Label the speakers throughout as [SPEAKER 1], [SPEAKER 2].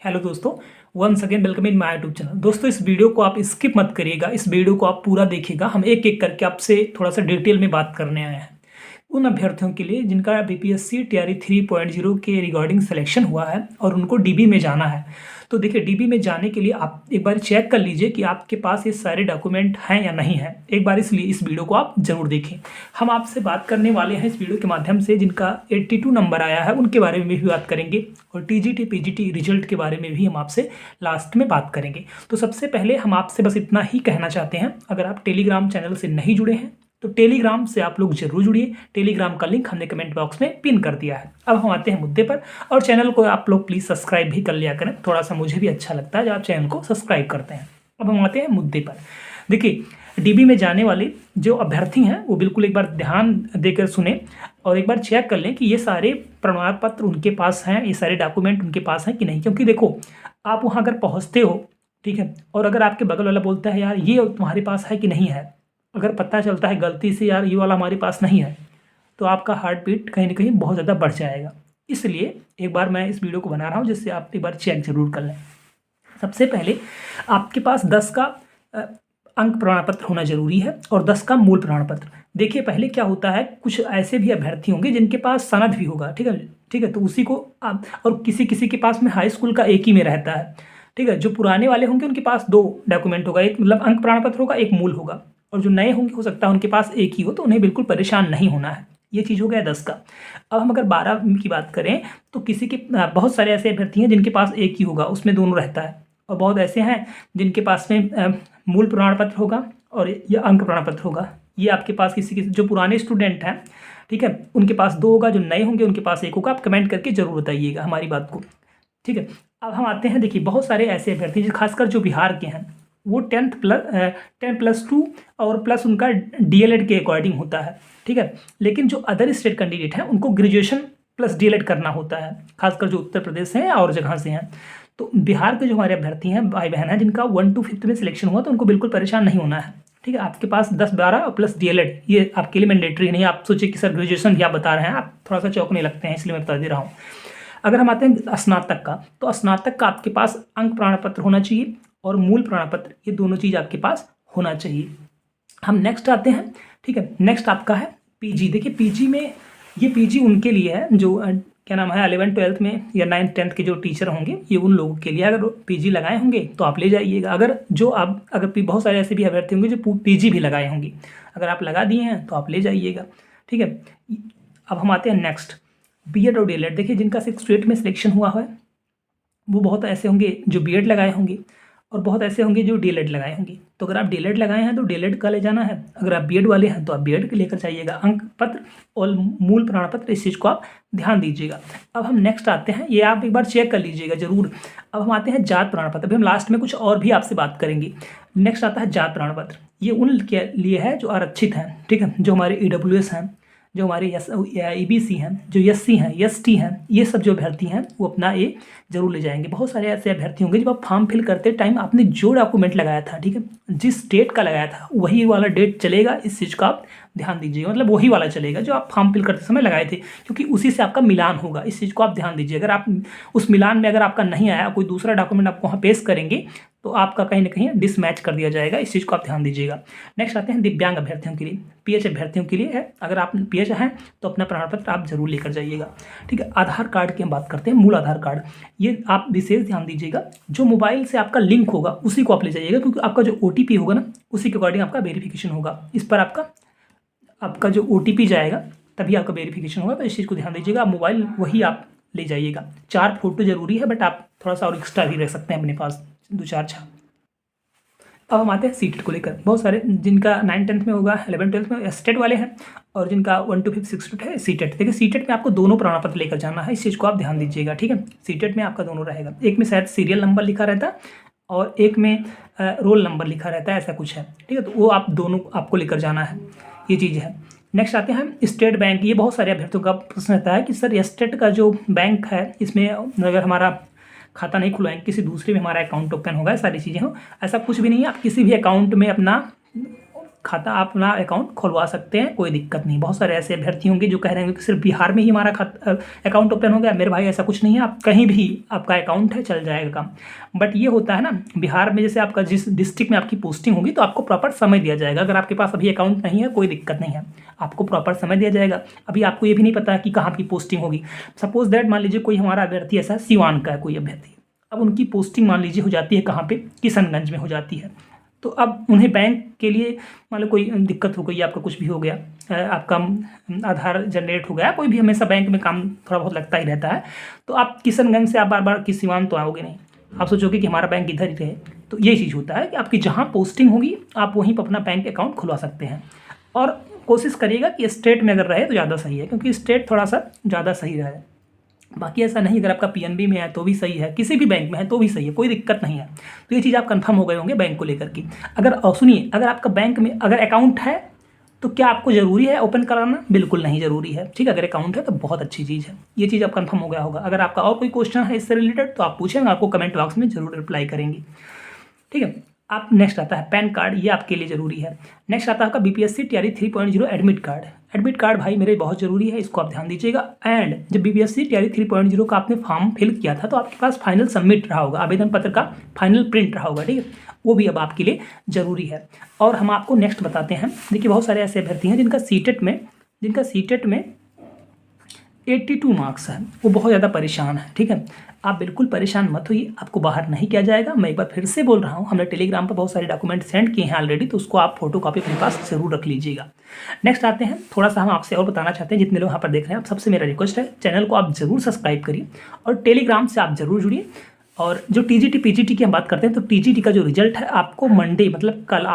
[SPEAKER 1] Hello दोस्तों, once again welcome in my YouTube channel. दोस्तों, इस वीडियो को आप स्किप मत करिएगा, इस वीडियो को आप पूरा देखिएगा। हम एक एक करके आपसे थोड़ा सा डिटेल में बात करने आए हैं उन अभ्यर्थियों के लिए जिनका बीपीएससी टीआरई 3.0 के रिगार्डिंग सिलेक्शन हुआ है और उनको डीबी में जाना है। तो देखिए, डीबी में जाने के लिए आप एक बार चेक कर लीजिए कि आपके पास ये सारे डॉक्यूमेंट हैं या नहीं हैं। एक बार इसलिए इस वीडियो को आप जरूर देखें। हम आपसे बात करने वाले हैं इस वीडियो के माध्यम से जिनका 82 नंबर आया है उनके बारे में भी बात करेंगे और टीजीटी पीजीटी रिजल्ट के बारे में भी हम आपसे लास्ट में बात करेंगे। तो सबसे पहले हम आपसे बस इतना ही कहना चाहते हैं, अगर आप टेलीग्राम चैनल से नहीं जुड़े हैं तो टेलीग्राम से आप लोग जरूर जुड़िए। टेलीग्राम का लिंक हमने कमेंट बॉक्स में पिन कर दिया है। अब हम आते हैं मुद्दे पर, और चैनल को आप लोग प्लीज़ सब्सक्राइब भी कर लिया करें, थोड़ा सा मुझे भी अच्छा लगता है जब आप चैनल को सब्सक्राइब करते हैं। अब हम आते हैं मुद्दे पर। देखिए, डीबी में जाने वाले जो अभ्यर्थी हैं वो बिल्कुल एक बार ध्यान देकर सुने और एक बार चेक कर लें कि ये सारे प्रमाण पत्र उनके पास हैं, ये सारे डॉक्यूमेंट उनके पास हैं कि नहीं। क्योंकि देखो, आप वहाँ अगर पहुँचते हो, ठीक है, और अगर आपके बगल वाला बोलता है यार ये तुम्हारे पास है कि नहीं है, अगर पता चलता है गलती से यार ये वाला हमारे पास नहीं है, तो आपका हार्ट बीट कहीं ना कहीं बहुत ज़्यादा बढ़ जाएगा। इसलिए एक बार मैं इस वीडियो को बना रहा हूँ जिससे आप एक बार चेक जरूर कर लें। सबसे पहले आपके पास 10 का अंक प्रमाण पत्र होना जरूरी है और 10 का मूल प्रमाण पत्र। देखिए, पहले क्या होता है, कुछ ऐसे भी अभ्यर्थी होंगे जिनके पास सनद भी होगा, ठीक है, तो उसी को और किसी किसी के पास में हाई स्कूल का एक ही में रहता है, ठीक है। जो पुराने वाले होंगे उनके पास 2 डॉक्यूमेंट होगा, एक मतलब अंक प्रमाण पत्र होगा, एक मूल होगा, और जो नए होंगे हो सकता है उनके पास एक ही हो, तो उन्हें बिल्कुल परेशान नहीं होना है। ये चीज़ हो गया 10 का। अब हम अगर 12 की बात करें तो किसी के बहुत सारे ऐसे अभ्यर्थी हैं जिनके पास एक ही होगा, उसमें दोनों रहता है, और बहुत ऐसे हैं जिनके पास में मूल प्रमाण पत्र होगा और ये अंक प्रमाण पत्र होगा। ये आपके पास किसी जो पुराने स्टूडेंट हैं, ठीक है, उनके पास 2 होगा, जो नए होंगे उनके पास 1 होगा। आप कमेंट करके जरूर बताइएगा हमारी बात को, ठीक है। अब हम आते हैं, देखिए बहुत सारे ऐसे अभ्यर्थी खासकर जो बिहार के हैं वो 10+2 और प्लस उनका डीएलएड के अकॉर्डिंग होता है, ठीक है। लेकिन जो अदर स्टेट कैंडिडेट हैं उनको ग्रेजुएशन प्लस डीएलएड करना होता है, खासकर जो उत्तर प्रदेश से हैं और जगह से हैं। तो बिहार के जो हमारे अभ्यर्थी हैं, भाई बहन हैं, जिनका 1 to 5th में सिलेक्शन हुआ, तो उनको बिल्कुल परेशान नहीं होना है, ठीक है। आपके पास 10-12 और प्लस डीएलएड ये आपके लिए मैंडेटरी नहीं। आप सोचिए कि सर ग्रेजुएशन भी आप बता रहे हैं, आप थोड़ा सा चौंकने लगते हैं, इसलिए मैं बता दे रहा हूँ। अगर हम आते हैं स्नातक का, तो स्नातक का आपके पास अंक प्रमाण पत्र होना चाहिए और मूल प्रमाण पत्र, ये दोनों चीज़ आपके पास होना चाहिए। हम नेक्स्ट आते हैं, ठीक है। नेक्स्ट आपका है पीजी। देखिए, पीजी में ये पीजी उनके लिए है जो क्या नाम है 11th-12th में या 9th-10th के जो टीचर होंगे, ये उन लोगों के लिए। अगर पीजी लगाए होंगे तो आप ले जाइएगा। अगर बहुत सारे ऐसे भी अभ्यर्थी होंगे जो पीजी भी लगाए होंगे, अगर आप लगा दिए हैं तो आप ले जाइएगा, ठीक है। अब हम आते हैं नेक्स्ट बीएड और डीएलएड। देखिए, जिनका 6th में सिलेक्शन हुआ है वो बहुत ऐसे होंगे जो बीएड लगाए होंगे और बहुत ऐसे होंगे जो डीएलएड लगाए होंगे। तो अगर आप डीएलएड लगाए हैं तो डीएलएड का ले जाना है, अगर आप बीएड वाले हैं तो आप बीएड के लेकर जाइएगा। अंक पत्र और मूल प्रमाण पत्र, इस चीज़ को आप ध्यान दीजिएगा। अब हम नेक्स्ट आते हैं, ये आप एक बार चेक कर लीजिएगा जरूर। अब हम आते हैं जात प्रमाण पत्र। अभी हम लास्ट में कुछ और भी आपसे बात करेंगे। नेक्स्ट आता है जात प्रमाण पत्र। ये उन के लिए है जो आरक्षित हैं, ठीक है, जो हमारे ईडब्ल्यूएस हैं, जो हमारे ईबीसी हैं, जो एससी हैं, एसटी हैं, ये सब जो अभ्यर्थी हैं वो अपना ये जरूर ले जाएंगे। बहुत सारे ऐसे अभ्यर्थी होंगे जब आप फॉर्म फिल करते टाइम आपने जो डॉक्यूमेंट लगाया था, ठीक है, जिस डेट का लगाया था वही वाला डेट चलेगा, इस चीज़ का आप ध्यान दीजिएगा। मतलब वही वाला चलेगा जो आप फॉर्म फिल करते समय लगाए थे, क्योंकि उसी से आपका मिलान होगा, इस चीज़ को आप ध्यान दीजिए। अगर आप उस मिलान में अगर आपका नहीं आया, कोई दूसरा डॉक्यूमेंट आप वहाँ पेश करेंगे तो आपका कहीं ना कहीं डिसमैच कर दिया जाएगा, इस चीज़ को आप ध्यान दीजिएगा। नेक्स्ट आते हैं दिव्यांग अभ्यर्थियों के लिए, पीएच अभ्यर्थियों के लिए है। अगर आप पीएच हैं तो अपना प्रमाण पत्र आप जरूर लेकर जाइएगा, ठीक है। आधार कार्ड की हम बात करते हैं, मूल आधार कार्ड, ये आप विशेष ध्यान दीजिएगा। जो मोबाइल से आपका लिंक होगा उसी को आप ले जाइएगा, क्योंकि आपका जो ओटीपी होगा ना उसी के अकॉर्डिंग आपका वेरिफिकेशन होगा। इस पर आपका जो ओटीपी जाएगा तभी आपका वेरिफिकेशन होगा, तो इस चीज़ को ध्यान दीजिएगा। मोबाइल वही आप ले जाइएगा। 4 फोटो जरूरी है, बट आप थोड़ा सा और एक्स्ट्रा भी रख सकते हैं अपने पास, 2-4। अब हम आते हैं सीटेट को लेकर। बहुत सारे जिनका 9th-10th में होगा, 11th-12th में स्टेट वाले हैं, और जिनका 1 to 5th 6th है सीटेट। देखिए, सीटेट में आपको दोनों प्रमाण पत्र लेकर जाना है, इस चीज़ को आप ध्यान दीजिएगा, ठीक है। सीटेट में आपका दोनों रहेगा, एक में शायद सीरियल नंबर लिखा रहता है और एक में रोल नंबर लिखा रहता है, ऐसा कुछ है, ठीक है। तो वो आप दोनों आपको लेकर जाना है, ये चीज़ है। नेक्स्ट आते हैं स्टेट बैंक। ये बहुत सारे अभ्यर्थियों का प्रश्न रहता है कि सर स्टेट का जो बैंक है इसमें अगर हमारा खाता नहीं खुलवाएंगे, किसी दूसरे में हमारा अकाउंट ओपन होगा, सारी चीज़ें हो, ऐसा कुछ भी नहीं है। आप किसी भी अकाउंट में अपना खाता अपना अकाउंट खुलवा सकते हैं, कोई दिक्कत नहीं। बहुत सारे ऐसे अभ्यर्थी होंगे जो कह रहे होंगे कि सिर्फ बिहार में ही हमारा अकाउंट ओपन हो गया। मेरे भाई ऐसा कुछ नहीं है, आप कहीं भी आपका अकाउंट है चल जाएगा काम। बट ये होता है ना, बिहार में जैसे आपका जिस डिस्ट्रिक्ट में आपकी पोस्टिंग होगी तो आपको प्रॉपर समय दिया जाएगा। अगर आपके पास अभी अकाउंट नहीं है कोई दिक्कत नहीं है, आपको प्रॉपर समय दिया जाएगा। अभी आपको ये भी नहीं पता कि कहाँ की पोस्टिंग होगी। सपोज दैट मान लीजिए कोई हमारा अभ्यर्थी ऐसा सिवान का है कोई अभ्यर्थी, अब उनकी पोस्टिंग मान लीजिए हो जाती है कहाँ पे, किशनगंज में हो जाती है। तो अब उन्हें बैंक के लिए मान लो कोई दिक्कत हो गई, आपका कुछ भी हो गया, आपका आधार जनरेट हो गया, कोई भी हमेशा बैंक में काम थोड़ा बहुत लगता ही रहता है। तो आप किशनगंज से आप बार बार किस सिवान तो आओगे नहीं, आप सोचोगे कि हमारा बैंक इधर ही रहे। तो ये चीज़ होता है कि आपकी जहाँ पोस्टिंग होगी आप वहीं पर अपना बैंक अकाउंट खुलवा सकते हैं। और कोशिश करिएगा कि स्टेट में अगर रहे तो ज़्यादा सही है, क्योंकि स्टेट थोड़ा सा ज़्यादा सही रहे। बाकी ऐसा नहीं, अगर आपका पीएनबी में है तो भी सही है, किसी भी बैंक में है तो भी सही है, कोई दिक्कत नहीं है। तो ये चीज़ आप कंफर्म हो गए होंगे बैंक को लेकर के। अगर सुनिए, अगर आपका बैंक में अगर अकाउंट है तो क्या आपको ज़रूरी है ओपन कराना? बिल्कुल नहीं ज़रूरी है, ठीक है। अगर अकाउंट है तो बहुत अच्छी चीज़ है, ये चीज़ आप कंफर्म हो गया होगा। अगर आपका और कोई क्वेश्चन है इससे रिलेटेड तो आप पूछें, आपको कमेंट बॉक्स में जरूर रिप्लाई करेंगे, ठीक है। आप नेक्स्ट आता है पैन कार्ड, ये आपके लिए ज़रूरी है। नेक्स्ट आता है आपका BPSC TRE 3.0 admit card. Admit card भाई मेरे बहुत ज़रूरी है, इसको आप ध्यान दीजिएगा। एंड जब बीपीएससी टीआरई 3.0 का आपने फॉर्म फिल किया था तो आपके पास फाइनल सबमिट रहा होगा, आवेदन पत्र का फाइनल प्रिंट रहा होगा, ठीक है, वो भी अब आपके लिए ज़रूरी है। और हम आपको नेक्स्ट बताते हैं। देखिए बहुत सारे ऐसे अभ्यर्थी हैं जिनका सीटेट में 82 मार्क्स है, वो बहुत ज़्यादा परेशान है, ठीक है। आप बिल्कुल परेशान मत होइए, आपको बाहर नहीं किया जाएगा। मैं एक बार फिर से बोल रहा हूँ, हमने टेलीग्राम पर बहुत सारे डॉक्यूमेंट सेंड किए हैं ऑलरेडी, तो उसको आप फोटो कॉपी अपने पास जरूर रख लीजिएगा। नेक्स्ट आते हैं, थोड़ा सा हम आपसे और बताना चाहते हैं, जितने लोग यहाँ पर देख रहे हैं आप सबसे मेरा रिक्वेस्ट है, चैनल को आप जरूर सब्सक्राइब करिए और टेलीग्राम से आप जरूर जुड़िए। और जो टीजीटी पीजीटी की हम बात करते हैं, तो टीजीटी का जो रिजल्ट है आपको मंडे मतलब कल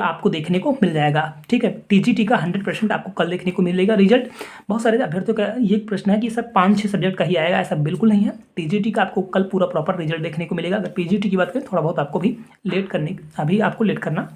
[SPEAKER 1] आपको देखने को मिल जाएगा, ठीक है। टीजीटी का 100% आपको कल देखने को मिलेगा रिजल्ट। बहुत सारे अभ्यर्थियों का ये प्रश्न है कि सर 5-6 सब्जेक्ट का ही आएगा, ऐसा बिल्कुल नहीं है। टीजीटी का आपको कल पूरा प्रॉपर रिजल्ट देखने को मिलेगा। अगर पीजीटी की बात करें थोड़ा बहुत आपको भी अभी आपको लेट करना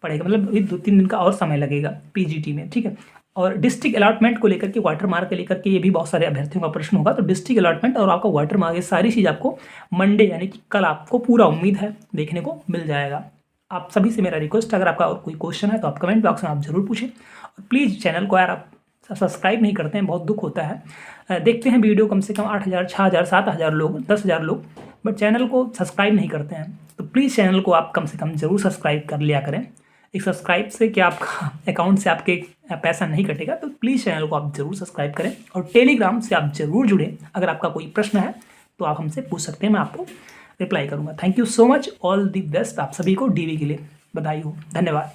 [SPEAKER 1] पड़ेगा, मतलब अभी 2-3 दिन का और समय लगेगा पीजीटी में, ठीक है। और डिस्ट्रिक्ट अलॉटमेंट को लेकर के, वाटर मार्क को लेकर के ये भी बहुत सारे अभ्यर्थियों का प्रश्न होगा। तो डिस्ट्रिक्ट अलॉटमेंट और आपका वाटर मार्क, ये सारी चीज़ आपको मंडे यानी कि कल आपको पूरा उम्मीद है देखने को मिल जाएगा। आप सभी से मेरा रिक्वेस्ट है, अगर आपका और कोई क्वेश्चन है तो आप कमेंट बॉक्स में आप जरूर पूछें। और प्लीज़ चैनल को यार आप सब्सक्राइब नहीं करते हैं, बहुत दुख होता है। देखते हैं वीडियो कम से कम 8,000, 6,000, 7,000 लोग, 10,000 लोग, बट चैनल को सब्सक्राइब नहीं करते हैं। तो प्लीज़ चैनल को आप कम से कम जरूर सब्सक्राइब कर लिया करें। एक सब्सक्राइब से क्या आपका अकाउंट से आपके पैसा नहीं कटेगा, तो प्लीज़ चैनल को आप जरूर सब्सक्राइब करें और टेलीग्राम से आप जरूर जुड़ें। अगर आपका कोई प्रश्न है तो आप हमसे पूछ सकते हैं, मैं आपको रिप्लाई करूंगा। Thank you so much, all the best. आप सभी को डीवी के लिए बधाई हो, धन्यवाद।